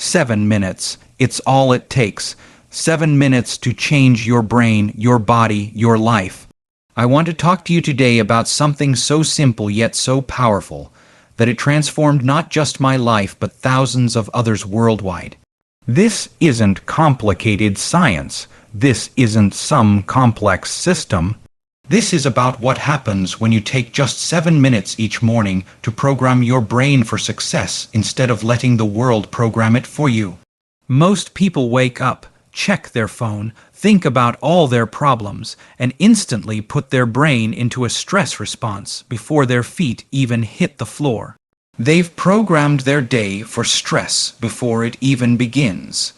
7 minutes. It's all it takes. 7 minutes to change your brain, your body, your life. I want to talk to you today about something so simple yet so powerful that it transformed not just my life but thousands of others worldwide. This isn't complicated science. This isn't some complex system. This is about what happens when you take just 7 minutes each morning to program your brain for success instead of letting the world program it for you. Most people wake up, check their phone, think about all their problems, and instantly put their brain into a stress response before their feet even hit the floor. They've programmed their day for stress before it even begins.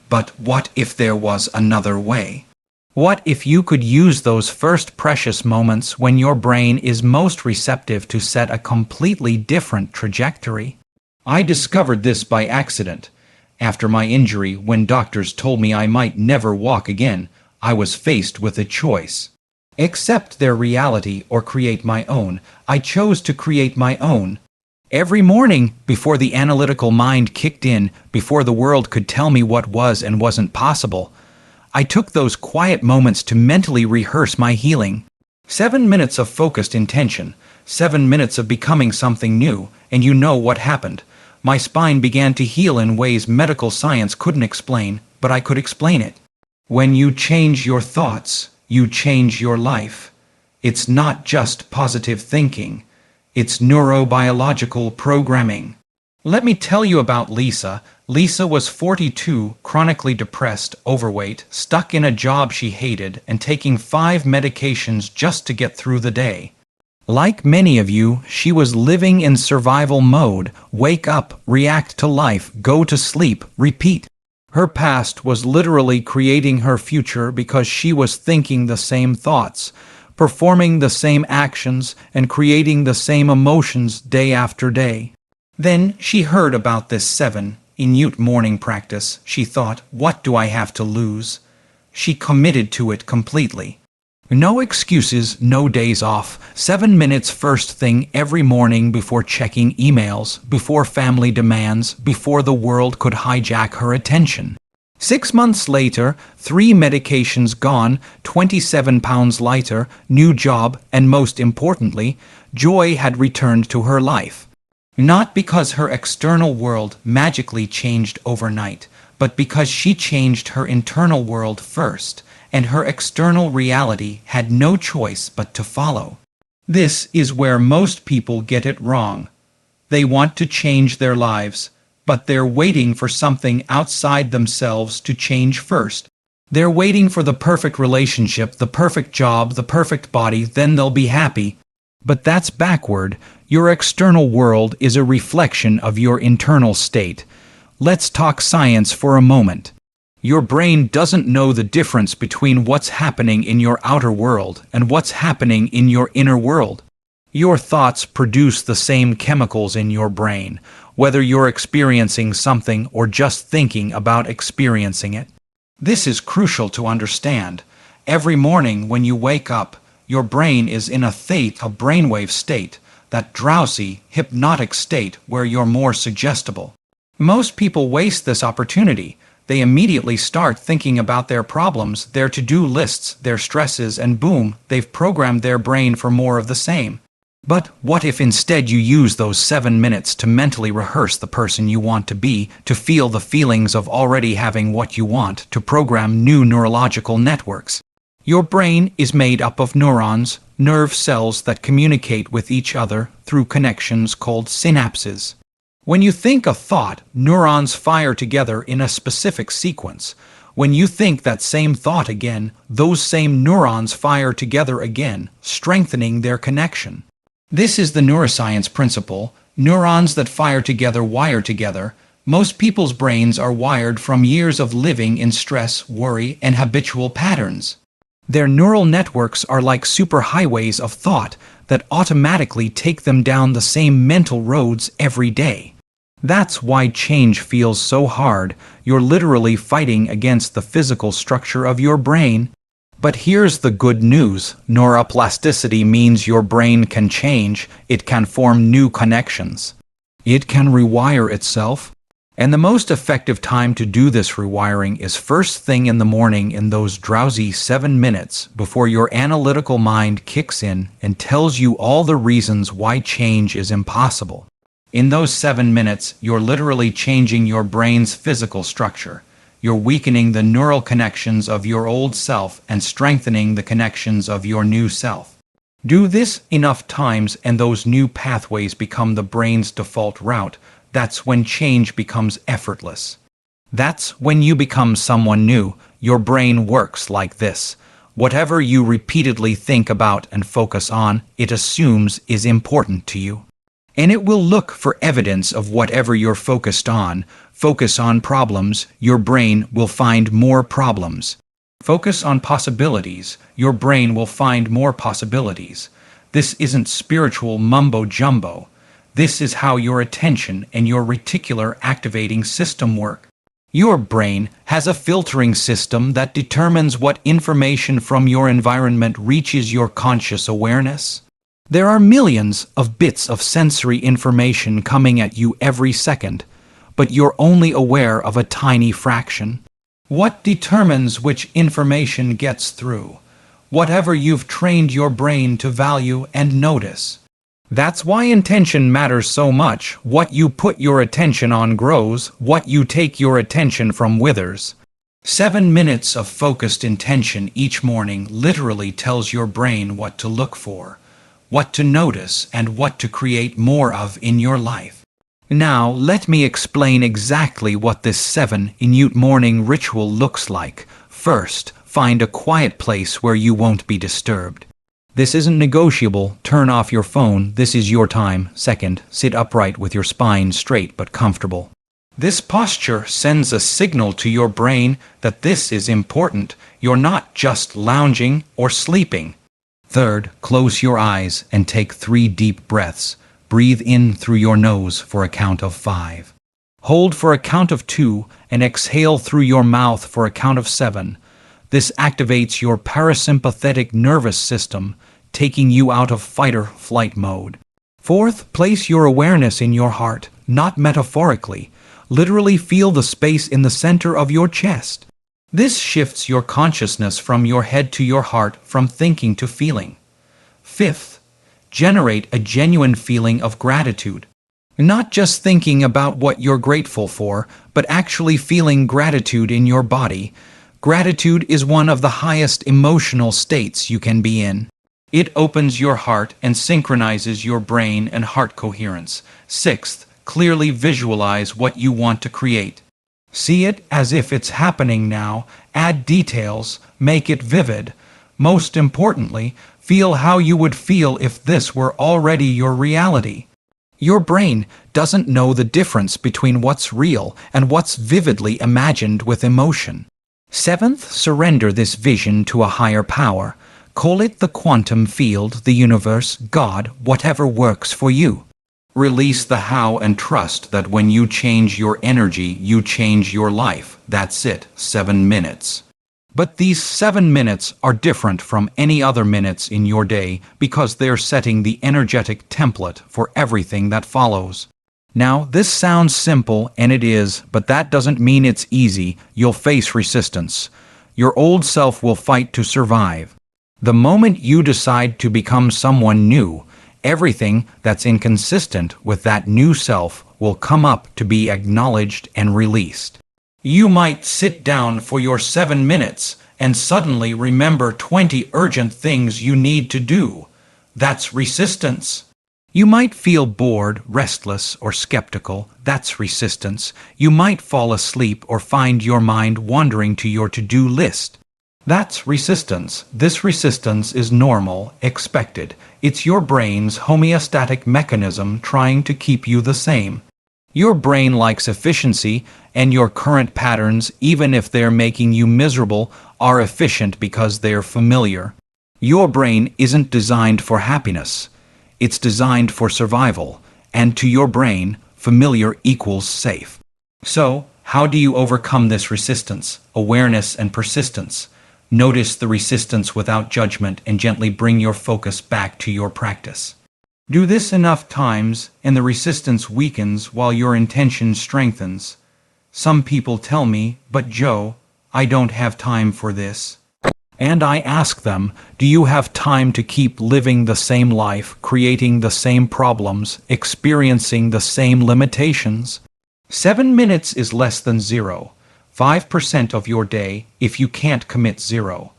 But what if there was another way? What if you could use those first precious moments when your brain is most receptive to set a completely different trajectory? I discovered this by accident. After my injury, when doctors told me I might never walk again, I was faced with a choice. Accept their reality or create my own. I chose to create my own. Every morning, before the analytical mind kicked in, before the world could tell me what was and wasn't possible, I took those quiet moments to mentally rehearse my healing. 7 minutes of focused intention, 7 minutes of becoming something new, and you know what happened. My spine began to heal in ways medical science couldn't explain, but I could explain it. When you change your thoughts, you change your life. It's not just positive thinking. It's neurobiological programming. Let me tell you about Lisa. Lisa was 42, chronically depressed, overweight, stuck in a job she hated, and taking 5 medications just to get through the day. Like many of you, she was living in survival mode. Wake up, react to life, go to sleep, repeat. Her past was literally creating her future because she was thinking the same thoughts, performing the same actions, and creating the same emotions day after day. Then she heard about this 7-minute morning practice. She thought, what do I have to lose? She committed to it completely. No excuses, no days off. 7 minutes first thing every morning before checking emails, before family demands, before the world could hijack her attention. 6 months later, 3 medications gone, 27 pounds lighter, new job, and most importantly, joy had returned to her life. Not because her external world magically changed overnight, but because she changed her internal world first, and her external reality had no choice but to follow. This is where most people get it wrong. They want to change their lives, but they're waiting for something outside themselves to change first. They're waiting for the perfect relationship, the perfect job, the perfect body, then they'll be happy. But that's backward. Your external world is a reflection of your internal state. Let's talk science for a moment. Your brain doesn't know the difference between what's happening in your outer world and what's happening in your inner world. Your thoughts produce the same chemicals in your brain, whether you're experiencing something or just thinking about experiencing it. This is crucial to understand. Every morning when you wake up, your brain is in a brainwave state, that drowsy, hypnotic state where you're more suggestible. Most people waste this opportunity. They immediately start thinking about their problems, their to-do lists, their stresses, and boom, they've programmed their brain for more of the same. But what if instead you use those 7 minutes to mentally rehearse the person you want to be, to feel the feelings of already having what you want, to program new neurological networks? Your brain is made up of neurons, nerve cells that communicate with each other through connections called synapses. When you think a thought, neurons fire together in a specific sequence. When you think that same thought again, those same neurons fire together again, strengthening their connection. This is the neuroscience principle. Neurons that fire together wire together. Most people's brains are wired from years of living in stress, worry, and habitual patterns. Their neural networks are like superhighways of thought that automatically take them down the same mental roads every day. That's why change feels so hard. You're literally fighting against the physical structure of your brain. But here's the good news. Neuroplasticity means your brain can change. It can form new connections. It can rewire itself. And the most effective time to do this rewiring is first thing in the morning, in those drowsy 7 minutes before your analytical mind kicks in and tells you all the reasons why change is impossible. In those 7 minutes, you're literally changing your brain's physical structure. You're weakening the neural connections of your old self and strengthening the connections of your new self. Do this enough times and those new pathways become the brain's default route. That's when change becomes effortless. That's when you become someone new. Your brain works like this. Whatever you repeatedly think about and focus on, it assumes is important to you. And it will look for evidence of whatever you're focused on. Focus on problems, your brain will find more problems. Focus on possibilities, your brain will find more possibilities. This isn't spiritual mumbo-jumbo. This is how your attention and your reticular activating system work. Your brain has a filtering system that determines what information from your environment reaches your conscious awareness. There are millions of bits of sensory information coming at you every second, but you're only aware of a tiny fraction. What determines which information gets through? Whatever you've trained your brain to value and notice. That's why intention matters so much. What you put your attention on grows, what you take your attention from withers. 7 minutes of focused intention each morning literally tells your brain what to look for, what to notice, and what to create more of in your life. Now, let me explain exactly what this 7-minute morning ritual looks like. First, find a quiet place where you won't be disturbed. This isn't negotiable. Turn off your phone. This is your time. Second, sit upright with your spine straight but comfortable. This posture sends a signal to your brain that this is important. You're not just lounging or sleeping. Third, close your eyes and take 3 deep breaths. Breathe in through your nose for a count of 5. Hold for a count of 2 and exhale through your mouth for a count of 7. This activates your parasympathetic nervous system, taking you out of fight-or-flight mode. Fourth, place your awareness in your heart, not metaphorically. Literally feel the space in the center of your chest. This shifts your consciousness from your head to your heart, from thinking to feeling. Fifth, generate a genuine feeling of gratitude. Not just thinking about what you're grateful for, but actually feeling gratitude in your body. Gratitude is one of the highest emotional states you can be in. It opens your heart and synchronizes your brain and heart coherence. Sixth, clearly visualize what you want to create. See it as if it's happening now. Add details. Make it vivid. Most importantly, feel how you would feel if this were already your reality. Your brain doesn't know the difference between what's real and what's vividly imagined with emotion. Seventh, surrender this vision to a higher power. Call it the quantum field, the universe, God, whatever works for you. Release the how and trust that when you change your energy, you change your life. That's it, 7 minutes. But these 7 minutes are different from any other minutes in your day because they're setting the energetic template for everything that follows. Now, this sounds simple, and it is, but that doesn't mean it's easy. You'll face resistance. Your old self will fight to survive. The moment you decide to become someone new, everything that's inconsistent with that new self will come up to be acknowledged and released. You might sit down for your 7 minutes and suddenly remember 20 urgent things you need to do. That's resistance. You might feel bored, restless, or skeptical. That's resistance. You might fall asleep or find your mind wandering to your to-do list. That's resistance. This resistance is normal, expected. It's your brain's homeostatic mechanism trying to keep you the same. Your brain likes efficiency, and your current patterns, even if they're making you miserable, are efficient because they're familiar. Your brain isn't designed for happiness. It's designed for survival, and to your brain, familiar equals safe. So, how do you overcome this resistance, awareness, and persistence? Notice the resistance without judgment and gently bring your focus back to your practice. Do this enough times, and the resistance weakens while your intention strengthens. Some people tell me, "But Joe, I don't have time for this." And I ask them, do you have time to keep living the same life, creating the same problems, experiencing the same limitations? 7 minutes is less than zero. 5% of your day if you can't commit zero.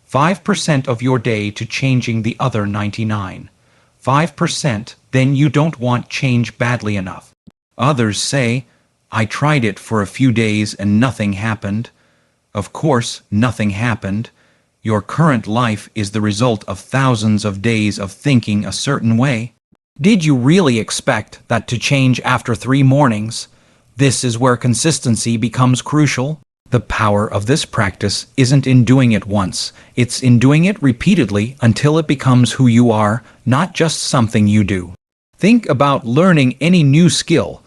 5% of your day to changing the other 99. 5%, then you don't want change badly enough. Others say, I tried it for a few days and nothing happened. Of course, nothing happened. Your current life is the result of thousands of days of thinking a certain way. Did you really expect that to change after 3 mornings? This is where consistency becomes crucial. The power of this practice isn't in doing it once. It's in doing it repeatedly until it becomes who you are, not just something you do. Think about learning any new skill.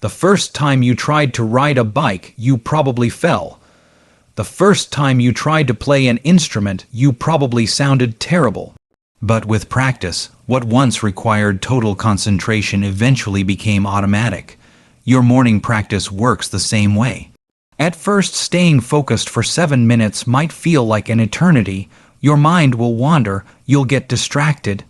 The first time you tried to ride a bike, you probably fell. The first time you tried to play an instrument, you probably sounded terrible. But with practice, what once required total concentration eventually became automatic. Your morning practice works the same way. At first, staying focused for 7 minutes might feel like an eternity. Your mind will wander, you'll get distracted.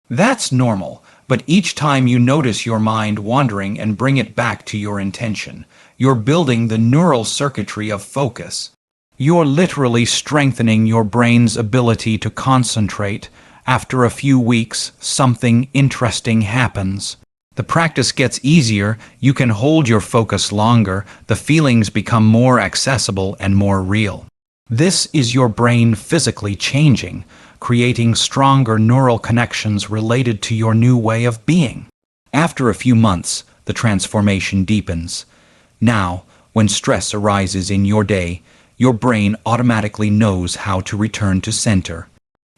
That's normal, but each time you notice your mind wandering and bring it back to your intention, you're building the neural circuitry of focus. You're literally strengthening your brain's ability to concentrate. After a few weeks, something interesting happens. The practice gets easier, you can hold your focus longer, the feelings become more accessible and more real. This is your brain physically changing, creating stronger neural connections related to your new way of being. After a few months, the transformation deepens. Now, when stress arises in your day, your brain automatically knows how to return to center.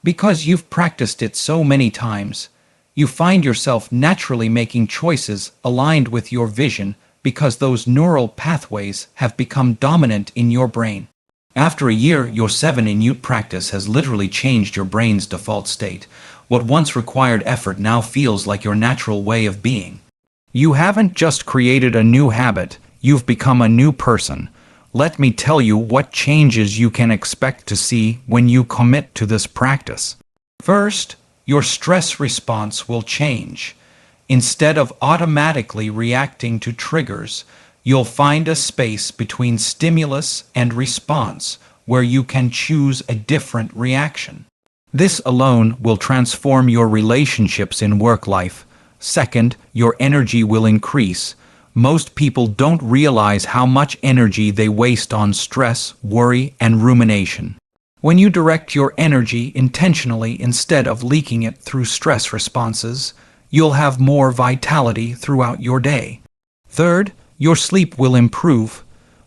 Because you've practiced it so many times, you find yourself naturally making choices aligned with your vision because those neural pathways have become dominant in your brain. After a year, your 7-minute practice has literally changed your brain's default state. What once required effort now feels like your natural way of being. You haven't just created a new habit, you've become a new person. Let me tell you what changes you can expect to see when you commit to this practice. First, your stress response will change. Instead of automatically reacting to triggers, you'll find a space between stimulus and response where you can choose a different reaction. This alone will transform your relationships in work life. Second, your energy will increase. Most people don't realize how much energy they waste on stress, worry, and rumination. When you direct your energy intentionally instead of leaking it through stress responses, you'll have more vitality throughout your day. Third, your sleep will improve.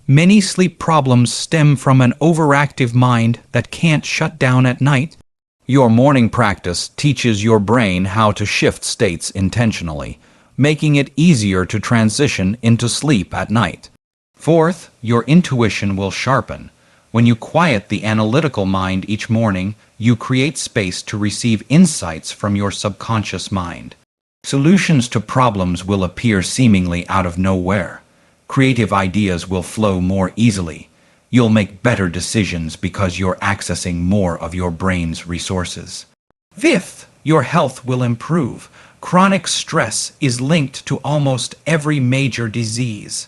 Many sleep problems stem from an overactive mind that can't shut down at night. Your morning practice teaches your brain how to shift states intentionally, making it easier to transition into sleep at night. Fourth, your intuition will sharpen. When you quiet the analytical mind each morning, you create space to receive insights from your subconscious mind. Solutions to problems will appear seemingly out of nowhere. Creative ideas will flow more easily. You'll make better decisions because you're accessing more of your brain's resources. Fifth, your health will improve. Chronic stress is linked to almost every major disease.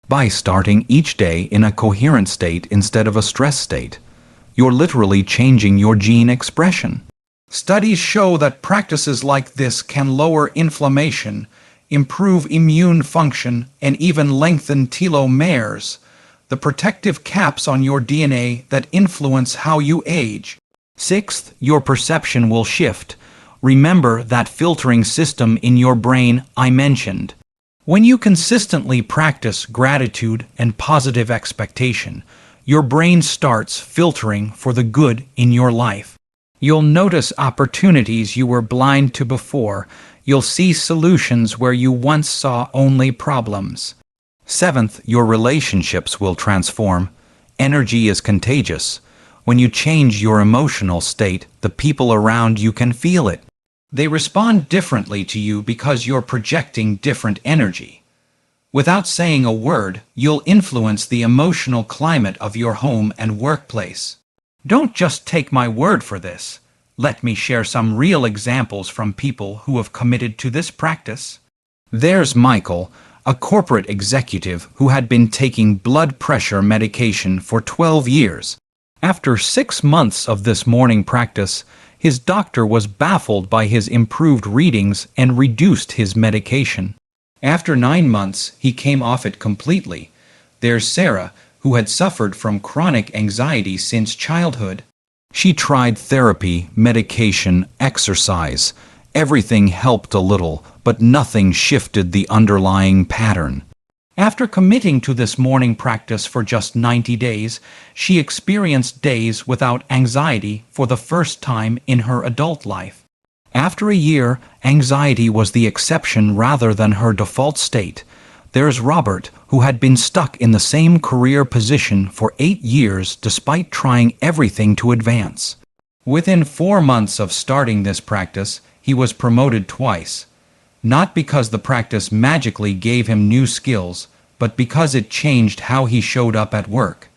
By starting each day in a coherent state instead of a stress state, you're literally changing your gene expression. Studies show that practices like this can lower inflammation, improve immune function, and even lengthen telomeres, the protective caps on your DNA that influence how you age. Sixth, your perception will shift. Remember that filtering system in your brain I mentioned. When you consistently practice gratitude and positive expectation, your brain starts filtering for the good in your life. You'll notice opportunities you were blind to before. You'll see solutions where you once saw only problems. Seventh, your relationships will transform. Energy is contagious. When you change your emotional state, the people around you can feel it. They respond differently to you because you're projecting different energy. Without saying a word, you'll influence the emotional climate of your home and workplace. Don't just take my word for this. Let me share some real examples from people who have committed to this practice. There's Michael, a corporate executive who had been taking blood pressure medication for 12 years. After 6 months of this morning practice, his doctor was baffled by his improved readings and reduced his medication. After 9 months, he came off it completely. There's Sarah, who had suffered from chronic anxiety since childhood. She tried therapy, medication, exercise. Everything helped a little, but nothing shifted the underlying pattern. After committing to this morning practice for just 90 days, she experienced days without anxiety for the first time in her adult life. After a year, anxiety was the exception rather than her default state. There's Robert, who had been stuck in the same career position for 8 years despite trying everything to advance. Within 4 months of starting this practice, he was promoted twice. Not because the practice magically gave him new skills, but because it changed how he showed up at work.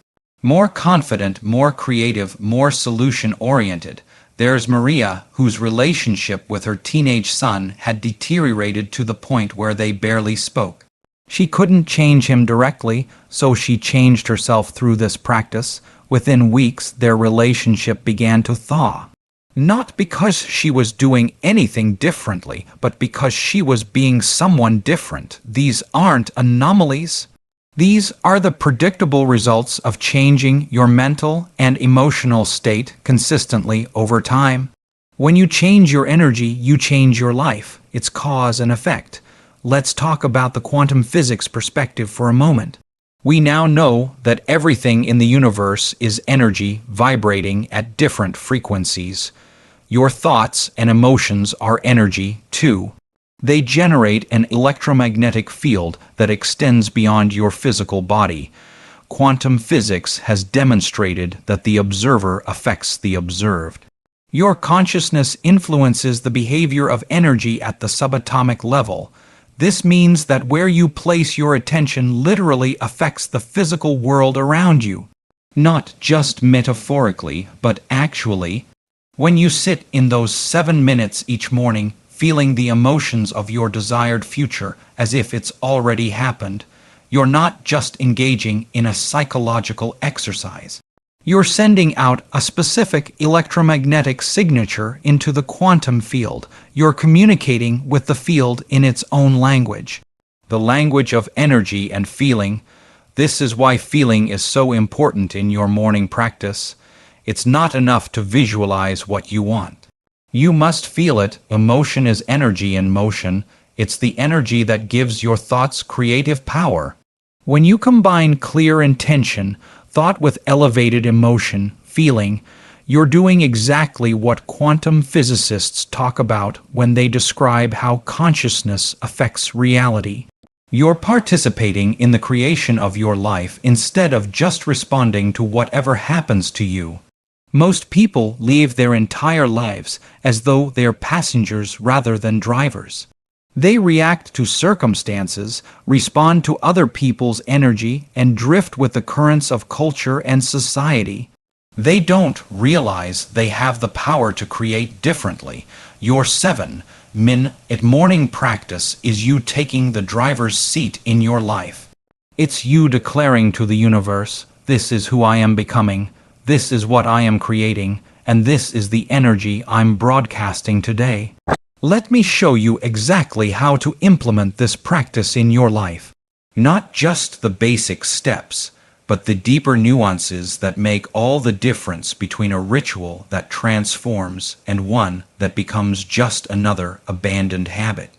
More confident, more creative, more solution-oriented. There's Maria, whose relationship with her teenage son had deteriorated to the point where they barely spoke. She couldn't change him directly, so she changed herself through this practice. Within weeks, their relationship began to thaw. Not because she was doing anything differently, but because she was being someone different. These aren't anomalies. These are the predictable results of changing your mental and emotional state consistently over time. When you change your energy, you change your life. It's cause and effect. Let's talk about the quantum physics perspective for a moment. We now know that everything in the universe is energy vibrating at different frequencies. Your thoughts and emotions are energy, too. They generate an electromagnetic field that extends beyond your physical body. Quantum physics has demonstrated that the observer affects the observed. Your consciousness influences the behavior of energy at the subatomic level. This means that where you place your attention literally affects the physical world around you. Not just metaphorically, but actually. When you sit in those 7 minutes each morning, feeling the emotions of your desired future as if it's already happened, you're not just engaging in a psychological exercise. You're sending out a specific electromagnetic signature into the quantum field. You're communicating with the field in its own language. The language of energy and feeling. This is why feeling is so important in your morning practice. It's not enough to visualize what you want. You must feel it. Emotion is energy in motion. It's the energy that gives your thoughts creative power. When you combine clear intention, thought with elevated emotion, feeling, you're doing exactly what quantum physicists talk about when they describe how consciousness affects reality. You're participating in the creation of your life instead of just responding to whatever happens to you. Most people live their entire lives as though they're passengers rather than drivers. They react to circumstances, respond to other people's energy, and drift with the currents of culture and society. They don't realize they have the power to create differently. Your 7-minute morning practice is you taking the driver's seat in your life. It's you declaring to the universe, "This is who I am becoming. This is what I am creating, and this is the energy I'm broadcasting today." Let me show you exactly how to implement this practice in your life. Not just the basic steps, but the deeper nuances that make all the difference between a ritual that transforms and one that becomes just another abandoned habit.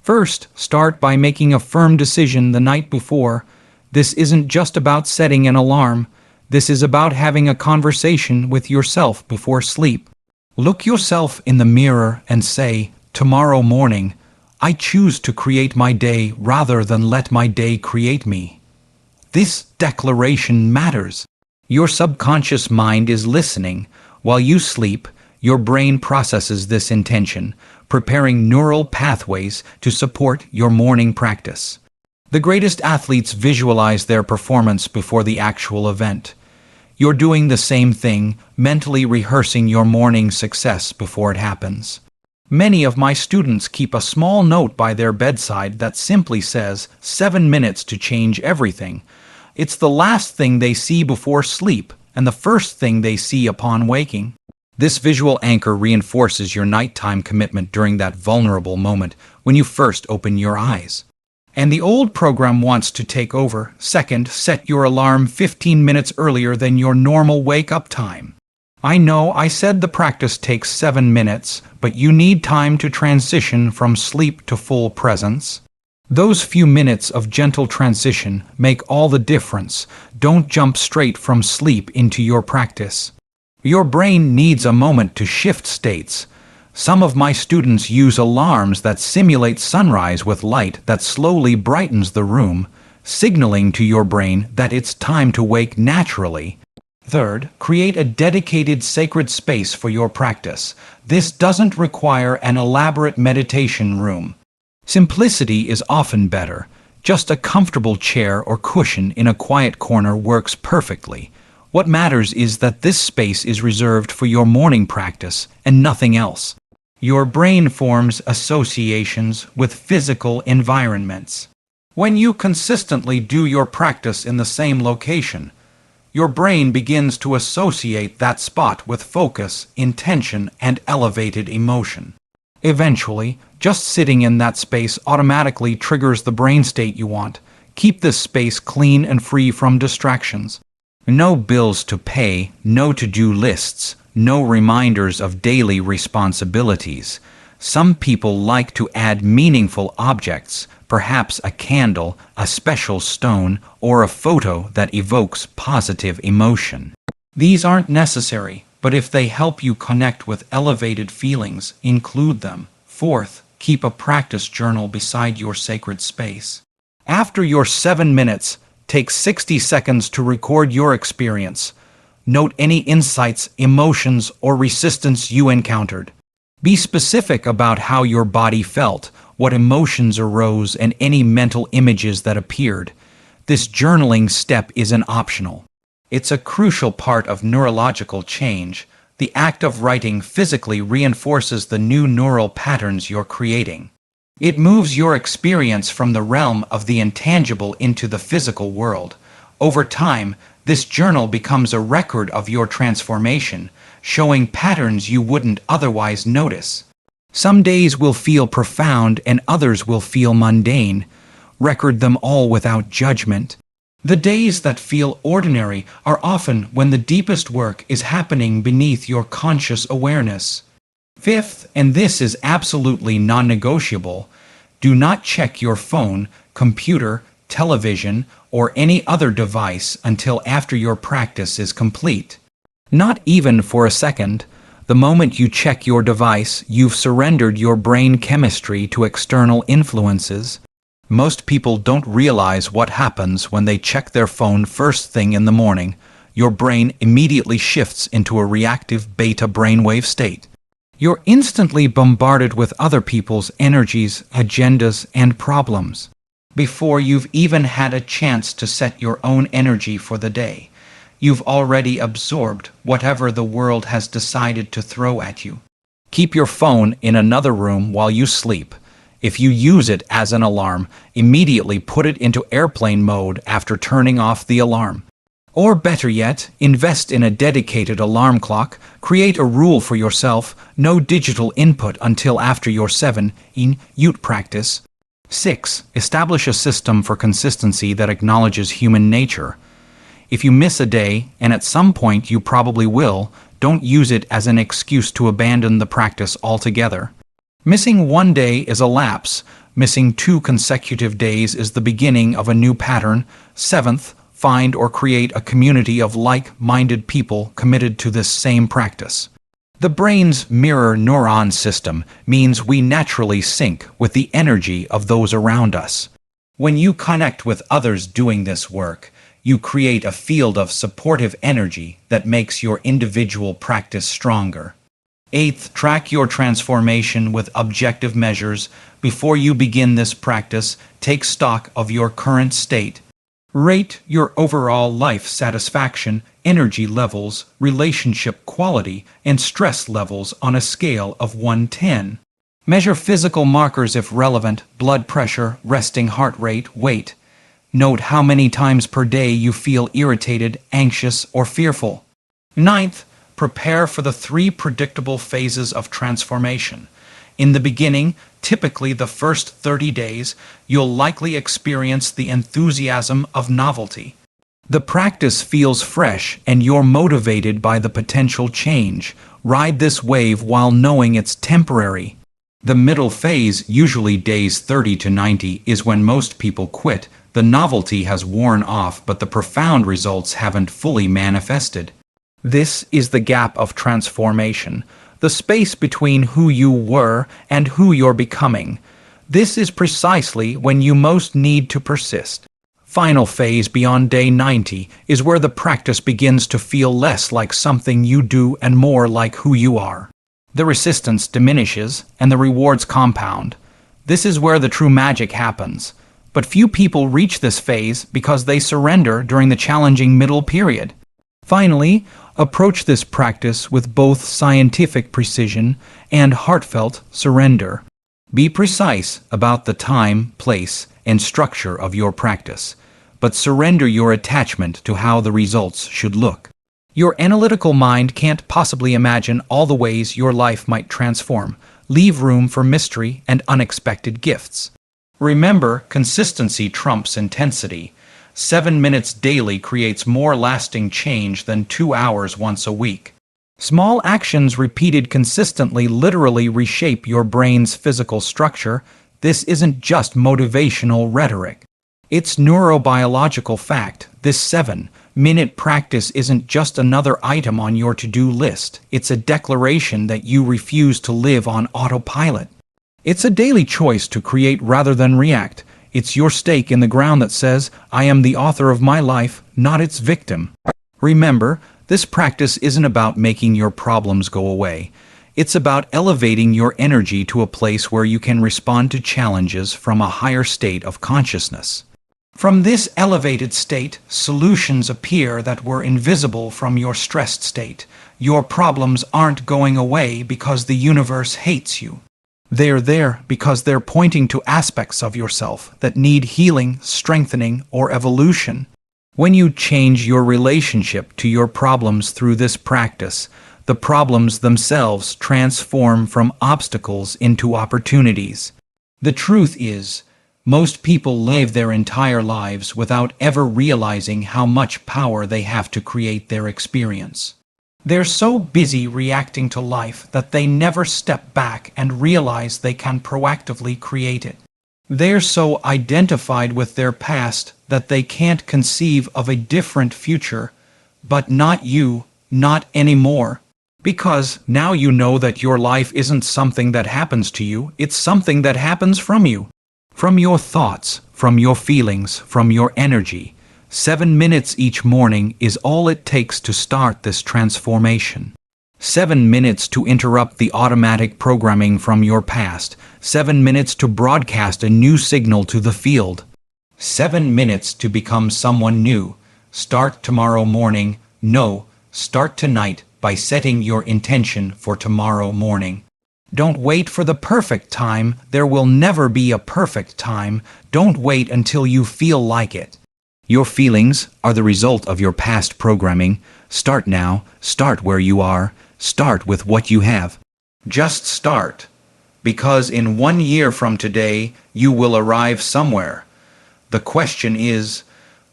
First, start by making a firm decision the night before. This isn't just about setting an alarm. This is about having a conversation with yourself before sleep. Look yourself in the mirror and say, "Tomorrow morning, I choose to create my day rather than let my day create me." This declaration matters. Your subconscious mind is listening. While you sleep, your brain processes this intention, preparing neural pathways to support your morning practice. The greatest athletes visualize their performance before the actual event. You're doing the same thing, mentally rehearsing your morning success before it happens. Many of my students keep a small note by their bedside that simply says, 7 minutes to change everything. It's the last thing they see before sleep and the first thing they see upon waking. This visual anchor reinforces your nighttime commitment during that vulnerable moment when you first open your eyes. And the old program wants to take over. Second, set your alarm 15 minutes earlier than your normal wake-up time. I know I said the practice takes 7 minutes, but you need time to transition from sleep to full presence. Those few minutes of gentle transition make all the difference. Don't jump straight from sleep into your practice. Your brain needs a moment to shift states. Some of my students use alarms that simulate sunrise with light that slowly brightens the room, signaling to your brain that it's time to wake naturally. Third, create a dedicated sacred space for your practice. This doesn't require an elaborate meditation room. Simplicity is often better. Just a comfortable chair or cushion in a quiet corner works perfectly. What matters is that this space is reserved for your morning practice and nothing else. Your brain forms associations with physical environments. When you consistently do your practice in the same location, your brain begins to associate that spot with focus, intention, and elevated emotion. Eventually, just sitting in that space automatically triggers the brain state you want. Keep this space clean and free from distractions. No bills to pay, no to-do lists, no reminders of daily responsibilities. Some people like to add meaningful objects, perhaps a candle, a special stone, or a photo that evokes positive emotion. These aren't necessary, but if they help you connect with elevated feelings, include them. Fourth, keep a practice journal beside your sacred space. After your 7 minutes, take 60 seconds to record your experience. Note any insights, emotions, or resistance you encountered. Be specific about how your body felt, what emotions arose, and any mental images that appeared. This journaling step isn't optional. It's a crucial part of neurological change. The act of writing physically reinforces the new neural patterns you're creating. It moves your experience from the realm of the intangible into the physical world. Over time, this journal becomes a record of your transformation, showing patterns you wouldn't otherwise notice. Some days will feel profound and others will feel mundane. Record them all without judgment. The days that feel ordinary are often when the deepest work is happening beneath your conscious awareness. Fifth, and this is absolutely non-negotiable, do not check your phone, computer, television, or any other device until after your practice is complete. Not even for a second. The moment you check your device, you've surrendered your brain chemistry to external influences. Most people don't realize what happens when they check their phone first thing in the morning. Your brain immediately shifts into a reactive beta brainwave state. You're instantly bombarded with other people's energies, agendas, and problems before you've even had a chance to set your own energy for the day. You've already absorbed whatever the world has decided to throw at you. Keep your phone in another room while you sleep. If you use it as an alarm, immediately put it into airplane mode after turning off the alarm. Or better yet, invest in a dedicated alarm clock. Create a rule for yourself: no digital input until after your 7-in-ute practice. 6. Establish a system for consistency that acknowledges human nature. If you miss a day, and at some point you probably will, don't use it as an excuse to abandon the practice altogether. Missing one day is a lapse. Missing 2 consecutive days is the beginning of a new pattern. Seventh, find or create a community of like-minded people committed to this same practice. The brain's mirror neuron system means we naturally sync with the energy of those around us. When you connect with others doing this work, you create a field of supportive energy that makes your individual practice stronger. Eighth, track your transformation with objective measures. Before you begin this practice, take stock of your current state. Rate your overall life satisfaction, energy levels, relationship quality, and stress levels on a scale of 1-10. Measure physical markers if relevant: blood pressure, resting heart rate, weight. Note how many times per day you feel irritated, anxious, or fearful. Ninth, prepare for the 3 predictable phases of transformation. In the beginning, typically the first 30 days, you'll likely experience the enthusiasm of novelty. The practice feels fresh and you're motivated by the potential change. Ride this wave while knowing it's temporary. The middle phase, usually days 30 to 90, is when most people quit. The novelty has worn off, but the profound results haven't fully manifested. This is the gap of transformation, the space between who you were and who you're becoming. This is precisely when you most need to persist. Final phase beyond day 90 is where the practice begins to feel less like something you do and more like who you are. The resistance diminishes and the rewards compound. This is where the true magic happens. But few people reach this phase because they surrender during the challenging middle period. Finally, approach this practice with both scientific precision and heartfelt surrender. Be precise about the time, place, and structure of your practice, but surrender your attachment to how the results should look. Your analytical mind can't possibly imagine all the ways your life might transform. Leave room for mystery and unexpected gifts. Remember, consistency trumps intensity. 7 minutes daily creates more lasting change than 2 hours once a week. Small actions repeated consistently literally reshape your brain's physical structure. This isn't just motivational rhetoric. It's neurobiological fact. This 7-minute practice isn't just another item on your to-do list. It's a declaration that you refuse to live on autopilot. It's a daily choice to create rather than react. It's your stake in the ground that says, I am the author of my life, not its victim. Remember, this practice isn't about making your problems go away. It's about elevating your energy to a place where you can respond to challenges from a higher state of consciousness. From this elevated state, solutions appear that were invisible from your stressed state. Your problems aren't going away because the universe hates you. They're there because they're pointing to aspects of yourself that need healing, strengthening, or evolution. When you change your relationship to your problems through this practice, the problems themselves transform from obstacles into opportunities. The truth is, most people live their entire lives without ever realizing how much power they have to create their experience. They're so busy reacting to life that they never step back and realize they can proactively create it. They're so identified with their past that they can't conceive of a different future, but not you, not anymore. Because now you know that your life isn't something that happens to you, it's something that happens from you. From your thoughts, from your feelings, from your energy. 7 minutes each morning is all it takes to start this transformation. 7 minutes to interrupt the automatic programming from your past. 7 minutes to broadcast a new signal to the field. 7 minutes to become someone new. Start tomorrow morning. No, start tonight by setting your intention for tomorrow morning. Don't wait for the perfect time. There will never be a perfect time. Don't wait until you feel like it. Your feelings are the result of your past programming. Start now. Start where you are. Start with what you have. Just start. Because in 1 year from today, you will arrive somewhere. The question is,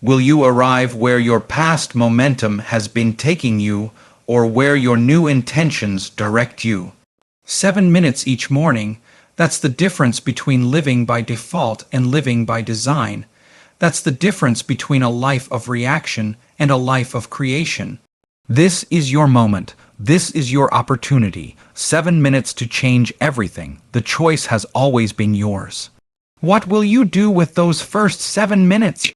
will you arrive where your past momentum has been taking you, or where your new intentions direct you? 7 minutes each morning, that's the difference between living by default and living by design. That's the difference between a life of reaction and a life of creation. This is your moment. This is your opportunity. 7 minutes to change everything. The choice has always been yours. What will you do with those first 7 minutes?